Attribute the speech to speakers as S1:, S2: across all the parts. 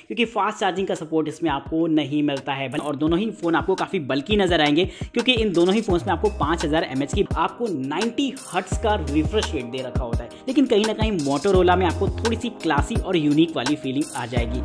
S1: क्योंकि fast charging का support इसमें आपको नहीं मिलता है। और दोनों ही फ़ोन आपको काफ़ी बल्कि नज़र आएंगे क्योंकि इन दोनों ही फ़ोन्स में आपको 5000 mAh की आपको 90 हर्ट्ज का रिफ्रेश रेट दे रखा होता है। लेकिन कहीं ना कहीं मोटोरोला में आपको थोड़ी सी क्लासी और यूनिक वाली फीलिंग आ जाएगी।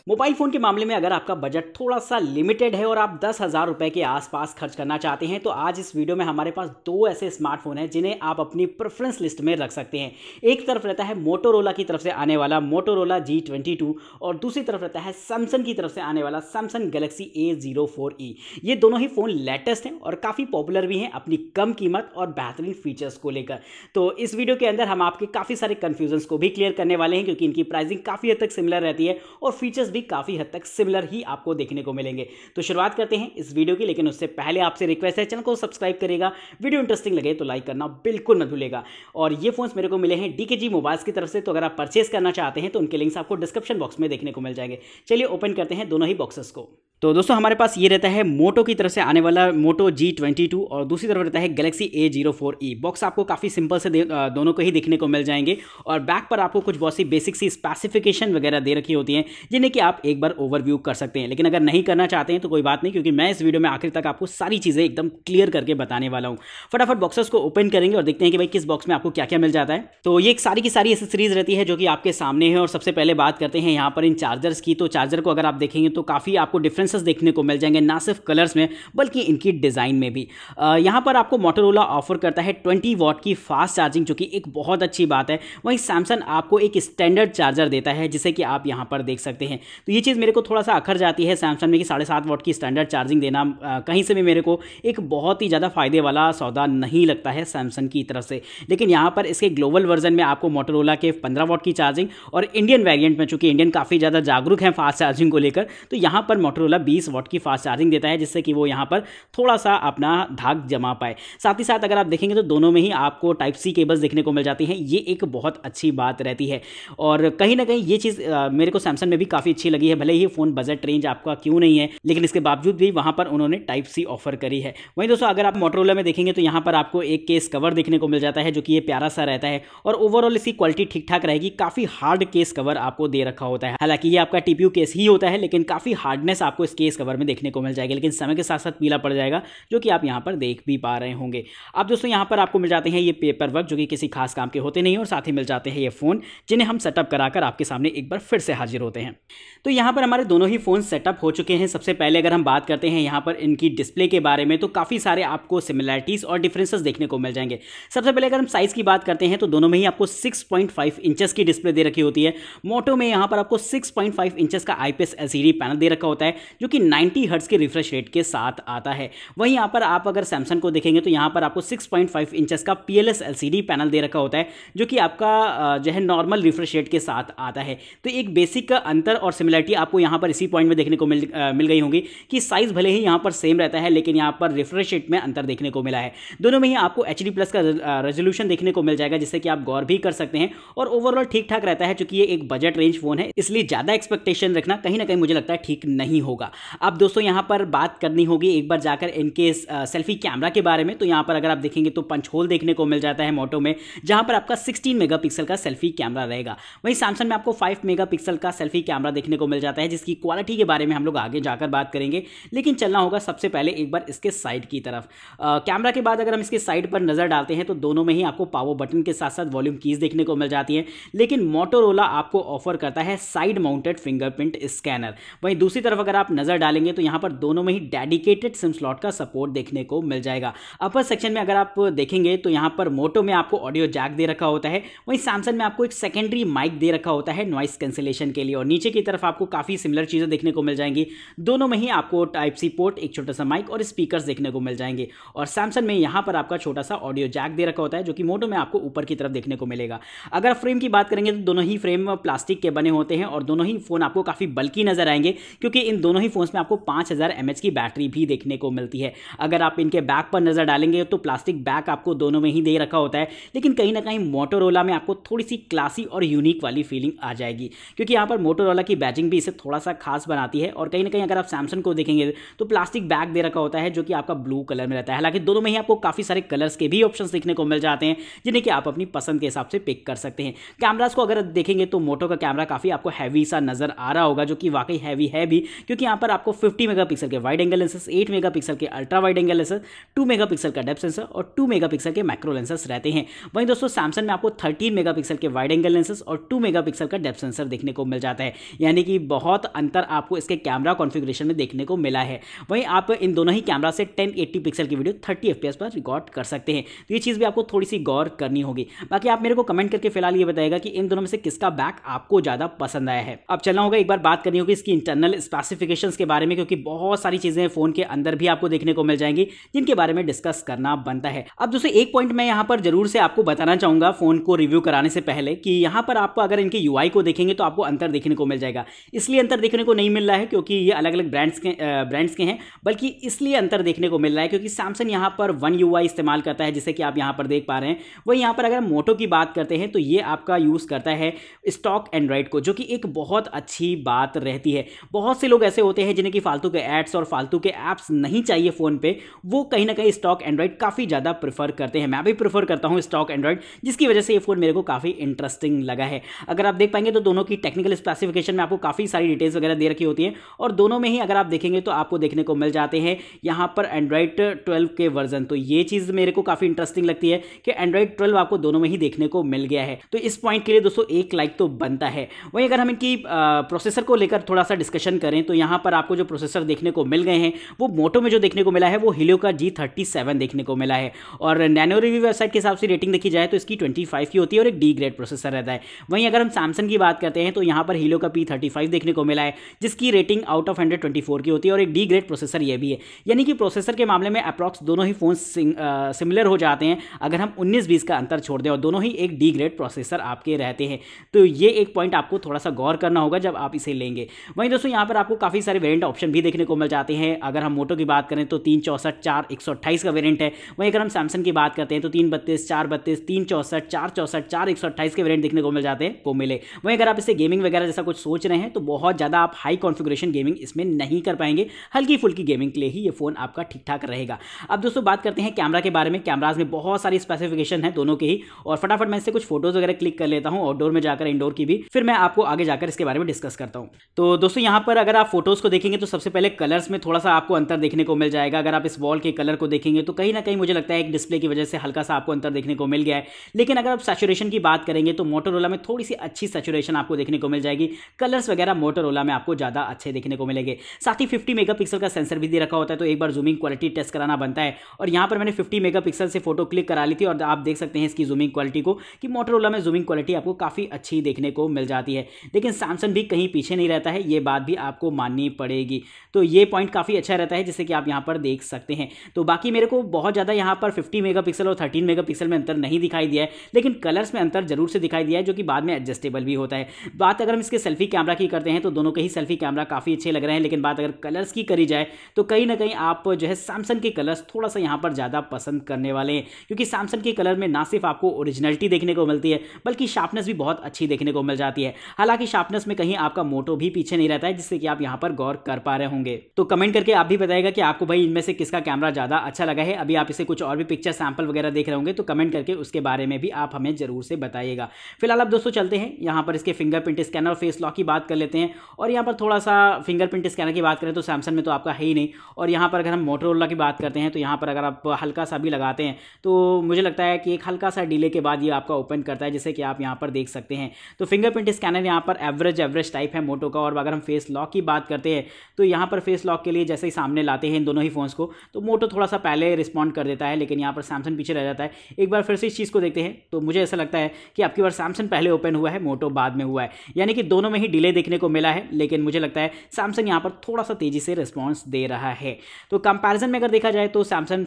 S1: मोबाइल फ़ोन के मामले में अगर आपका बजट थोड़ा सा लिमिटेड है और आप 10,000 रुपये के आसपास खर्च करना चाहते हैं तो आज इस वीडियो में हमारे पास दो ऐसे स्मार्टफोन हैं जिन्हें आप अपनी प्रेफरेंस लिस्ट में रख सकते हैं। एक तरफ रहता है मोटोरोला की तरफ से आने वाला मोटोरोला G22 और दूसरी तरफ रहता है सैमसंग की तरफ से आने वाला सैमसंग गैलेक्सी A04e। ये दोनों ही फ़ोन लेटेस्ट हैं और काफ़ी पॉपुलर भी हैं अपनी कम कीमत और बेहतरीन फीचर्स को लेकर। तो इस वीडियो के अंदर हम आपके काफ़ी सारे कन्फ्यूजन्स को भी क्लियर करने वाले हैं क्योंकि इनकी प्राइसिंग काफ़ी हद तक सिमिलर रहती है और फीचर्स भी काफ़ी हद तक सिमिलर ही आपको देखने को मिलेंगे। तो शुरुआत करते हैं इस वीडियो की, लेकिन उससे पहले आपसे रिक्वेस्ट है चैनल को सब्सक्राइब करेगा, वीडियो इंटरेस्टिंग लगे तो लाइक करना बिल्कुल न भूलेगा। और ये फोन्स मेरे को मिले हैं DKG मोबाइल्स की तरफ से, तो अगर आप परचेस करना चाहते हैं तो उनके लिंक्स आपको डिस्क्रिप्शन बॉक्स में देखने को मिल जाएंगे। चलिए ओपन करते हैं दोनों ही बॉक्सेस को। तो दोस्तों हमारे पास ये रहता है मोटो की तरफ से आने वाला मोटो G22 और दूसरी तरफ रहता है गैलेक्सी A04e। बॉक्स आपको काफ़ी सिंपल से दोनों को ही देखने को मिल जाएंगे और बैक पर आपको कुछ बहुत सी बेसिक सी स्पेसिफिकेशन वगैरह दे रखी होती हैं जिन्हें कि आप एक बार ओवरव्यू कर सकते हैं। लेकिन अगर नहीं करना चाहते हैं तो कोई बात नहीं, क्योंकि मैं इस वीडियो में आखिर तक आपको सारी चीज़ें एकदम क्लियर करके बताने वाला हूँ। फटाफट बॉक्सेस को ओपन करेंगे और देखते हैं कि भाई किस बॉक्स में आपको क्या क्या मिल जाता है। तो ये एक सारी की सारी एसेसरीज रहती है जो कि आपके सामने है। और सबसे पहले बात करते हैं यहाँ पर इन चार्जर्स की। तो चार्जर को अगर आप देखेंगे तो काफ़ी आपको डिफरेंसेस देखने को मिल जाएंगे, ना सिर्फ कलर्स में बल्कि इनकी डिज़ाइन में भी। यहाँ पर आपको मोटोरोला ऑफर करता है 20 वॉट की फास्ट चार्जिंग, जो कि एक बहुत अच्छी बात है। वहीं सैमसंग आपको एक स्टैंडर्ड चार्जर देता है जिसे कि आप यहाँ पर देख सकते हैं। तो ये चीज़ मेरे को थोड़ा सा अखर जाती है सैमसंग में कि 7.5 वॉट की स्टैंडर्ड चार्जिंग देना कहीं से भी मेरे को एक बहुत ही ज़्यादा फायदे वाला सौदा नहीं लगता है सैमसंग की तरफ से। लेकिन यहाँ पर इसके ग्लोबल वर्जन में आपको मोटोरोला के 15 वॉट की चार्जिंग और इंडियन वेरिएंट में, चूंकि इंडियन काफ़ी ज़्यादा जागरूक हैं फास्ट चार्जिंग को लेकर, तो यहाँ पर मोटोरोला 20 वॉट की फास्ट चार्जिंग देता है जिससे कि वो यहाँ पर थोड़ा सा अपना धाक जमा पाए। साथ ही साथ अगर आप देखेंगे तो दोनों में ही आपको टाइप सी केबल्स देखने को मिल जाती हैं। ये एक बहुत अच्छी बात रहती है और कहीं ना कहीं ये चीज़ मेरे को सैमसंग में भी काफ़ी अच्छी लगी है। भले ही फ़ोन बजट रेंज आपका क्यों नहीं है, लेकिन इसके बावजूद भी वहाँ पर उन्होंने टाइप सी ऑफर करी है। वहीं दोस्तों अगर आप मोटोरोला में देखेंगे तो यहाँ पर आपको एक केस कवर देखने को मिल जाता है जो कि ये प्यारा सा रहता है और ओवरऑल इसकी क्वालिटी ठीक ठाक रहेगी। काफ़ी हार्ड केस कवर आपको दे रखा होता है। हालांकि ये आपका TPU केस ही होता है, लेकिन काफ़ी हार्डनेस आपको इस केस कवर में देखने को मिल जाएगी। लेकिन समय के साथ साथ पीला पड़ जाएगा, जो कि आप यहाँ पर देख भी पा रहे होंगे। अब दोस्तों यहाँ पर आपको मिल जाते हैं ये पेपर वर्क जो कि किसी खास काम के होते नहीं और साथ ही मिल जाते हैं ये फ़ोन जिन्हें हम सेटअप कराकर आपके सामने एक बार फिर से हाजिर होते हैं। तो यहाँ पर हमारे दोनों ही फ़ोन सेटअप हो चुके हैं। सबसे पहले अगर हम बात करते हैं यहाँ पर इनकी डिस्प्ले के बारे में, तो काफ़ी सारे आपको सिमिलैरिटीज़ और डिफरेंसेस देखने को मिल जाएंगे। सबसे पहले अगर हम साइज़ की बात करते हैं तो दोनों में ही आपको 6.5 इंचेस की डिस्प्ले दे रखी होती है। मोटो में यहाँ पर आपको 6.5 इंचेस का IPS LCD पैनल दे रखा होता है जो कि 90 हर्ट्ज के रिफ्रेश रेट के साथ आता है। वहीं यहाँ पर आप अगर सैमसंग को देखेंगे तो यहाँ पर आपको 6.5 इंचेस का PLS LCD पैनल दे रखा होता है जो कि आपका जो है नॉर्मल रिफ्रेश रेट के साथ आता है। तो एक बेसिक का अंतर और सिमिलरिटी आपको यहाँ पर इसी पॉइंट में देखने को मिल गई होंगी कि साइज़ भले ही यहाँ पर सेम रहता है, लेकिन यहाँ पर रिफ्रेश रेट में अंतर देखने को मिला है। दोनों में ही आपको HD+ का रेजोल्यूशन देखने को मिल जाएगा जिससे कि आप गौर भी कर सकते हैं और ओवरऑल ठीक ठाक रहता है। चूंकि ये एक बजट रेंज फ़ोन है, इसलिए ज़्यादा एक्सपेक्टेशन रखना कहीं ना कहीं मुझे लगता है ठीक नहीं होगा। अब दोस्तों यहाँ पर बात करनी होगी एक बार जाकर इनके सेल्फी कैमरा के बारे में। तो यहाँ पर अगर आप देखेंगे तो पंच होल देखने को मिल जाता है मोटो में, जहाँ पर आपका 16 मेगापिक्सल का सेल्फी कैमरा रहेगा। वहीं सैमसंग में आपको 5 मेगापिक्सल का सेल्फी कैमरा देखने को मिल जाता है, जिसकी क्वालिटी के बारे में हम लोग आगे जाकर बात करेंगे। लेकिन चलना होगा सबसे पहले एक बार इसके साइड की तरफ। कैमरा के बाद अगर हम इसके साइड पर नज़र डालते हैं तो दोनों में ही आपको पावर बटन के साथ साथ वॉल्यूम कीज देखने को मिल जाती है। लेकिन मोटोरोला आपको ऑफर करता है साइड माउंटेड फिंगरप्रिंट स्कैनर। वहीं दूसरी तरफ अगर आप नज़र डालेंगे तो यहाँ पर दोनों में ही डेडिकेटेड सिम स्लॉट का सपोर्ट देखने को मिल जाएगा। अपर सेक्शन में अगर आप देखेंगे तो यहाँ पर मोटो में आपको ऑडियो जैक दे रखा होता है, वहीं सैमसंग में आपको एक सेकेंडरी माइक दे रखा होता है नॉइस कैंसिलेशन के लिए। और नीचे की तरफ आपको काफ़ी सिमिलर चीज़ें देखने को मिल जाएंगी। दोनों में ही आपको टाइप सी पोर्ट, एक छोटा सा माइक और स्पीकर्स देखने को मिल जाएंगे। और सैमसंग में यहाँ पर आपका छोटा सा ऑडियो जैक दे रखा होता है जो कि मोटो में आपको ऊपर की तरफ देखने को मिलेगा। अगर फ्रेम की बात करेंगे तो दोनों ही फ्रेम प्लास्टिक के बने होते हैं और दोनों ही फ़ोन आपको काफ़ी बल्कि नजर आएंगे क्योंकि इन दोनों दोनों ही फोन्स में आपको 5000 mAh की बैटरी भी देखने को मिलती है। अगर आप इनके बैक पर नजर डालेंगे तो प्लास्टिक बैक आपको दोनों में ही दे रखा होता है, लेकिन कहीं ना कहीं मोटोरोला में आपको थोड़ी सी क्लासी और यूनिक वाली फीलिंग आ जाएगी, क्योंकि यहाँ पर मोटोरोला की बैजिंग भी इसे थोड़ा सा खास बनाती है। और कहीं ना कहीं अगर आप सैमसंग को देखेंगे तो प्लास्टिक बैग दे रखा होता है जो कि आपका ब्लू कलर में रहता है। हालांकि दोनों में ही आपको काफी सारे कलर्स के भी ऑप्शंस देखने को मिल जाते हैं, जिन्हें कि आप अपनी पसंद के हिसाब से पिक कर सकते हैं। कैमरास को अगर देखेंगे तो मोटो का कैमरा काफी आपको हैवी सा नजर आ रहा होगा, जो कि वाकई हैवी है भी, क्योंकि यहाँ पर आपको 50 मेगापिक्सल के वाइड एंगल लेंसेस, 8 मेगापिक्सल के ultra wide angle lenses, 2 megapixel का डेप्थ सेंसर और 2 मेगापिक्सल के मैक्रो लेंसेस रहते हैं। वहीं दोस्तों सैमसंग में आपको 13 मेगापिक्सल के वाइड एंगल लेंसेस और 2 मेगापिक्सल का डेप्थ सेंसर देखने को मिल जाता है, यानी कि बहुत अंतर आपको इसके कैमरा कॉन्फ़िगरेशन में देखने को मिला है। वहीं आप इन दोनों ही कैमरा से 1080 पिक्सल की वीडियो 30 FPS पर रिकॉर्ड कर सकते हैं, तो ये चीज़ भी आपको थोड़ी सी गौर करनी होगी। बाकी आप मेरे को कमेंट करके फिलहाल ये बताएगा कि इन दोनों में से किसका बैक आपको ज़्यादा पसंद आया है। अब चलना होगा एक बार बात करनी होगी इसकी इंटरनल स्पेसिफिकेशंस के बारे में, क्योंकि बहुत सारी चीज़ें फ़ोन के अंदर भी आपको देखने को मिल जाएंगी जिनके बारे में डिस्कस करना बनता है। अब दोस्तों एक पॉइंट मैं यहाँ पर जरूर से आपको बताना चाहूँगा फ़ोन को रिव्यू कराने से पहले, कि यहाँ पर आपको अगर इनके UI को देखेंगे तो आपको अंतर देखने को मिल जाएगा। इसलिए अंतर देखने को नहीं मिल रहा है क्योंकि ये अलग अलग ब्रांड्स के हैं, बल्कि इसलिए अंतर देखने को मिल रहा है क्योंकि सैमसंग यहाँ पर वन UI इस्तेमाल करता है, जिसे कि आप यहाँ पर देख पा रहे हैं। वही यहाँ पर अगर मोटो की बात करते हैं तो ये आपका यूज़ करता है स्टॉक एंड्रॉइड को, जो कि एक बहुत अच्छी बात रहती है। बहुत से लोग ऐसे होते हैं जिन्हें कि फालतू के एड्स और फालतू के ऐप्स नहीं चाहिए फ़ोन पे, वो कहीं ना कहीं स्टॉक एंड्रॉइड काफ़ी ज़्यादा प्रेफर करते हैं। मैं भी प्रेफर करता हूँ स्टॉक एंड्रॉइड, जिसकी वजह से ये फ़ोन मेरे को काफ़ी इंटरेस्टिंग लगा है। अगर आप देख पाएंगे तो दोनों की टेक्निकल स्पेसिफिकेशन में आपको काफ़ी सारी डिटेल्स वगैरह दे रखी होती हैं, और दोनों में ही अगर आप देखेंगे तो आपको देखने को मिल जाते हैं यहाँ पर एंड्रॉइड 12 के वर्जन। तो ये चीज़ मेरे को काफ़ी इंटरेस्टिंग लगती है कि एंड्रॉइड 12 आपको दोनों में ही देखने को मिल गया है, तो इस पॉइंट के लिए दोस्तों एक लाइक तो बनता है। वहीं अगर हम इनकी प्रोसेसर को लेकर थोड़ा सा डिस्कशन करें तो यहाँ पर आपको जो प्रोसेसर देखने को मिल गए हैं वो मोटो में जो देखने को मिला है वो हीलियो का G37 देखने को मिला है, और नैनो रिव्यू वेबसाइट के हिसाब से रेटिंग देखी जाए तो इसकी 25 की होती है और एक डी ग्रेड प्रोसेसर रहता है। वहीं अगर हम सैमसंग की बात करते हैं तो यहाँ पर हीलियो का P35 देखने को मिला है, जिसकी रेटिंग आउट ऑफ 100 24 की होती है और एक डी ग्रेड प्रोसेसर ये भी है, यानी कि प्रोसेसर के मामले में अप्रॉक्स दोनों ही फोन सिमिलर हो जाते हैं अगर हम 19-20 का अंतर छोड़ दें, और दोनों ही एक डी ग्रेड प्रोसेसर आपके रहते हैं। तो ये एक पॉइंट आपको थोड़ा सा गौर करना होगा जब आप इसे लेंगे। वहीं दोस्तों यहाँ पर आपको काफ़ी सारे वेरिएंट ऑप्शन भी देखने को मिल जाते हैं। अगर हम मोटो की बात करें तो 364, 4, 128 का वेरिएंट है। वहीं अगर हम सैमसंग की बात करते हैं तो 332, 432, 364, 464, 4, 128 के वेरिएंट देखने को मिल जाते हैं को मिले। वहीं अगर आप इसे गेमिंग वगैरह जैसा कुछ सोच रहे हैं तो बहुत ज़्यादा आप हाई कॉन्फ़िगरेशन गेमिंग इसमें नहीं कर पाएंगे, हल्की फुल्की गेमिंग के लिए ही ये फ़ोन आपका ठीक ठाक रहेगा। अब दोस्तों बात करते हैं कैमरा के बारे में। कैमराज में बहुत सारी स्पेसिफिकेशन है दोनों के ही, और फटाफट मैं इससे कुछ फोटोज वगैरह क्लिक कर लेता हूँ आउटडोर में जाकर, इंडोर की भी, फिर मैं आपको आगे जाकर इसके बारे में डिस्कस करता हूँ। तो दोस्तों यहाँ पर अगर आप फोटोज को देखेंगे तो सबसे पहले कलर्स में थोड़ा सा आपको अंतर देखने को मिल जाएगा। अगर आप इस वॉल के कलर को देखेंगे तो कहीं ना कहीं मुझे लगता है एक डिस्प्ले की वजह से हल्का सा आपको अंतर देखने को मिल गया है। लेकिन अगर आप सैचुरेशन की बात करेंगे तो मोटोरोला में थोड़ी सी अच्छी सैचुरेशन आपको देखने को मिल जाएगी। कलर्स वगैरह मोटोरोला में आपको ज़्यादा अच्छे देखने को मिलेंगे। साथ ही 50 मेगापिक्सल का सेंसर भी दे रखा होता है, तो एक बार जूमिंग क्वालिटी टेस्ट कराना बनता है। और यहाँ पर मैंने 50 मेगापिक्सल से फोटो क्लिक करा ली थी, और आप देख सकते हैं इसकी जूमिंग क्वालिटी को कि मोटोरोला में जूमिंग क्वालिटी आपको काफ़ी अच्छी देखने को मिल जाती है। लेकिन सैमसंग भी कहीं पीछे नहीं रहता है, ये बात भी आपको माननी पड़ेगी। तो ये पॉइंट काफ़ी अच्छा रहता है, जिससे कि आप यहाँ पर देख सकते हैं। तो बाकी मेरे को बहुत ज़्यादा यहाँ पर 50 मेगापिक्सल और 13 मेगापिक्सल में अंतर नहीं दिखाई दिया है, लेकिन कलर्स में अंतर जरूर से दिखाई दिया है, जो कि बाद में एडजस्टेबल भी होता है। बात अगर हम इसके सेल्फी कैमरा की करते हैं तो दोनों के ही सेल्फी कैमरा काफ़ी अच्छे लग रहे हैं, लेकिन बात अगर कलर्स की करी जाए तो कहीं ना कहीं आप जो है सैमसंग के कलर्स थोड़ा सा यहाँ पर ज़्यादा पसंद करने वाले हैं, क्योंकि सैमसंग के कलर में ना सिर्फ आपको ओरिजिनलिटी देखने को मिलती है बल्कि शार्पनेस भी बहुत अच्छी देखने को मिल जाती है। हालांकि शार्पनेस में कहीं आपका मोटो भी पीछे नहीं रहता है, जिससे कि आप यहाँ पर गौर कर पा रहे होंगे। तो कमेंट करके आप भी बताइएगा कि आपको भाई इनमें से किसका कैमरा ज़्यादा अच्छा लगा है। अभी आप इसे कुछ और भी पिक्चर सैंपल वगैरह देख रहे होंगे, तो कमेंट करके उसके बारे में भी आप हमें जरूर से बताइएगा। फिलहाल अब दोस्तों चलते हैं यहाँ पर इसके फिंगरप्रिंट स्कैनर और फेस लॉक की बात कर लेते हैं। और यहाँ पर थोड़ा सा फिंगरप्रिंट स्कैनर की बात करें तो सैमसंग में तो आपका है ही नहीं, और यहाँ पर अगर हम मोटोरोला की बात करते हैं तो यहाँ पर अगर आप हल्का सा भी लगाते हैं तो मुझे लगता है कि एक हल्का सा डिले के बाद ये आपका ओपन करता है, जैसे कि आप यहाँ पर देख सकते हैं। तो फिंगरप्रिंट स्कैनर यहाँ पर एवरेज टाइप है मोटो का। और अगर हम फेस लॉक की बात करते हैं तो यहाँ पर फेस लॉक के लिए जैसे ही सामने लाते हैं इन दोनों ही फोन्स को तो मोटो थोड़ा सा पहले रिस्पॉन्ड कर देता है, लेकिन यहाँ पर सैमसंग पीछे रह जाता है। एक बार फिर से इस चीज़ को देखते हैं तो मुझे ऐसा लगता है कि आपकी बार सैमसंग पहले ओपन हुआ है, मोटो बाद में हुआ है, यानी कि दोनों में ही डिले देखने को मिला है। लेकिन मुझे लगता है सैमसंग यहाँ पर थोड़ा सा तेज़ी से रिस्पॉन्स दे रहा है। तो कंपैरिजन में अगर देखा जाए तो सैमसंग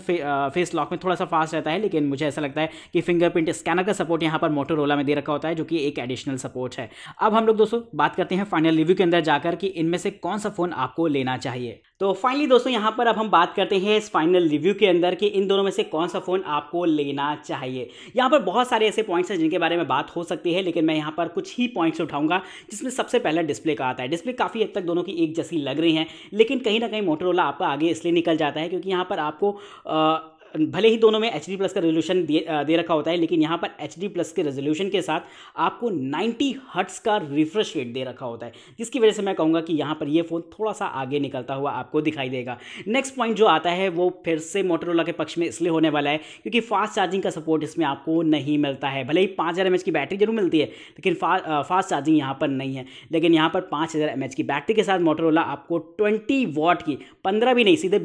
S1: फेस लॉक में थोड़ा सा फास्ट रहता है, लेकिन मुझे ऐसा लगता है कि फिंगरप्रिंट स्कैनर का सपोर्ट यहाँ पर मोटोरोला में दे रखा होता है, जो कि एक एडिशनल सपोर्ट है। अब हम लोग दोस्तों बात करते हैं फाइनल रिव्यू के अंदर जाकर कि इनमें से कौन सा फ़ोन आपको लेना चाहिए। तो फाइनली दोस्तों यहाँ पर अब हम बात करते हैं इस फाइनल रिव्यू के अंदर कि इन दोनों में से कौन सा फ़ोन आपको लेना चाहिए। यहाँ पर बहुत सारे ऐसे पॉइंट्स हैं जिनके बारे में बात हो सकती है, लेकिन मैं यहाँ पर कुछ ही पॉइंट्स उठाऊंगा, जिसमें सबसे पहला डिस्प्ले का आता है। डिस्प्ले काफ़ी हद तक दोनों की एक जैसी लग रही हैं, लेकिन कहीं ना कहीं मोटोरोला आपका आगे इसलिए निकल जाता है क्योंकि यहाँ पर आपको भले ही दोनों में HD+ का रेजोल्यूशन दे रखा होता है, लेकिन यहाँ पर HD+ के रेजोल्यूशन के साथ आपको 90 हर्ट्ज़ का रिफ्रेश रेट दे रखा होता है, जिसकी वजह से मैं कहूँगा कि यहाँ पर ये फ़ोन थोड़ा सा आगे निकलता हुआ आपको दिखाई देगा। नेक्स्ट पॉइंट जो आता है वो फिर से मोटोरोला के पक्ष में इसलिए होने वाला है क्योंकि फास्ट चार्जिंग का सपोर्ट इसमें आपको नहीं मिलता है। भले ही 5000 mAh की बैटरी जरूर मिलती है, लेकिन फास्ट चार्जिंग यहाँ पर नहीं है। लेकिन यहाँ पर 5000 mAh की बैटरी के साथ मोटोरोला आपको 20 वॉट की, 15 भी नहीं, सीधे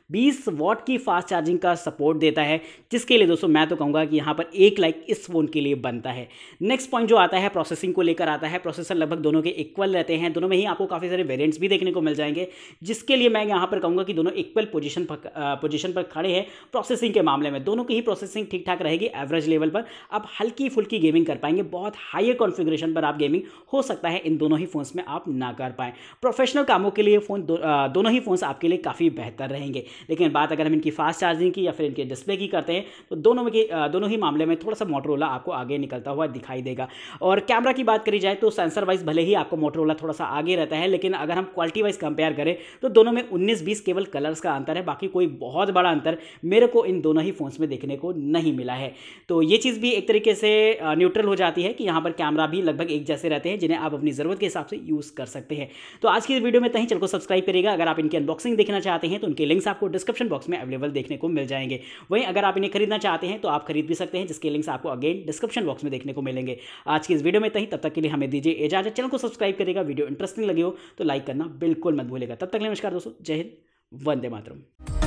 S1: 20 वॉट की फास्ट चार्जिंग का सपोर्ट देता है, जिसके लिए दोस्तों मैं तो कहूँगा कि यहाँ पर एक लाइक इस फ़ोन के लिए बनता है। नेक्स्ट पॉइंट जो आता है प्रोसेसिंग को लेकर आता है। प्रोसेसर लगभग दोनों के इक्वल रहते हैं, दोनों में ही आपको काफ़ी सारे वेरिएंट्स भी देखने को मिल जाएंगे, जिसके लिए मैं यहाँ पर कहूँगा कि दोनों इक्वल पोजीशन पर खड़े हैं। प्रोसेसिंग के मामले में दोनों की ही प्रोसेसिंग ठीक ठाक रहेगी, एवरेज लेवल पर आप हल्की फुल्की गेमिंग कर पाएंगे। बहुत हायर कॉन्फ़िगरेशन पर आप गेमिंग हो सकता है इन दोनों ही फ़ोन्स में आप ना कर पाएँ। प्रोफेशनल कामों के लिए दोनों ही फ़ोन्स आपके लिए काफ़ी बेहतर रहेंगे। लेकिन बात अगर हम इनकी फास्ट चार्जिंग की या फिर इनके डिस्प्ले की करते हैं तो दोनों ही मामले में थोड़ा सा मोटोरोला आपको आगे निकलता हुआ दिखाई देगा। और कैमरा की बात करी जाए तो सेंसर वाइज भले ही आपको मोटोरोला थोड़ा सा आगे रहता है, लेकिन अगर हम क्वालिटी वाइज कंपेयर करें तो दोनों में 19-20 केवल कलर्स का अंतर है। बाकी कोई बहुत बड़ा अंतर मेरे को इन दोनों ही फोन्स में देखने को नहीं मिला है। तो ये चीज़ भी एक तरीके से न्यूट्रल हो जाती है कि यहाँ पर कैमरा भी लगभग एक जैसे रहते हैं, जिन्हें आप अपनी ज़रूरत के हिसाब से यूज़ कर सकते हैं। तो आज की वीडियो में तहीं चैनल को सब्सक्राइब करिएगा। अगर आप इनकी अनबॉक्सिंग देखना चाहते हैं तो उनके लिंक्स आपको डिस्क्रिप्शन बॉक्स में अवेलेबल देखने को मिल जाएंगे। वहीं अगर आप इन्हें खरीदना चाहते हैं तो आप खरीद भी सकते हैं, जिसके लिंक्स आपको अगेन डिस्क्रिप्शन बॉक्स में देखने को मिलेंगे। आज की इस वीडियो में तहीं, तब तक के लिए हमें दीजिए इजाजत। चैनल को सब्सक्राइब करिएगा, वीडियो इंटरेस्टिंग लगी हो तो लाइक करना बिल्कुल मत भूलिएगा। तब तक के लिए नमस्कार दोस्तों, जय हिंद, वंदे मातरम।